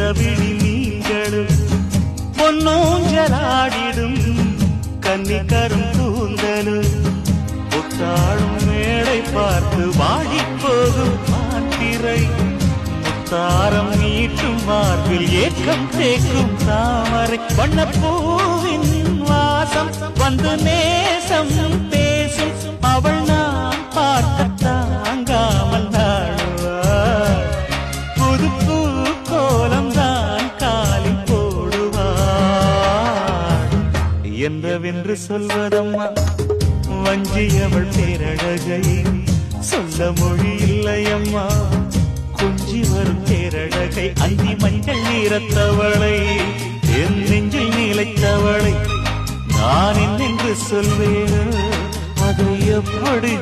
செந்தவிழி மீன்களும் பொன்னூஞ்சலாடிடும் கன்னிக்கரும் கூந்தலும் புத்தாளும் மேடை பார்த்து வாடி போகும் மாத்திரை முத்தாரம் நீட்டும் மார்பில் ஏக்கம் தேக்கும் தாமரை வண்ணப்பூவின் வாசம் வந்து நேசம் பேசும் அவள் நான் பார்க்க தாங்காமல் நாடுவாள் புது பூ கோலம் தான் காலில் போடுவாள் என்னவென்று சொல்வதம்மா வஞ்சி அவள் பேரழகை சொல்ல மொழி இல்லையம்மா கொஞ்சி வரும் பேரழகை அந்தி மஞ்சள் நீரத்தவளை என் நெஞ்சில் நிலைத்தவளை நான் என்னென்று சொல்வேன் அதை எப்படி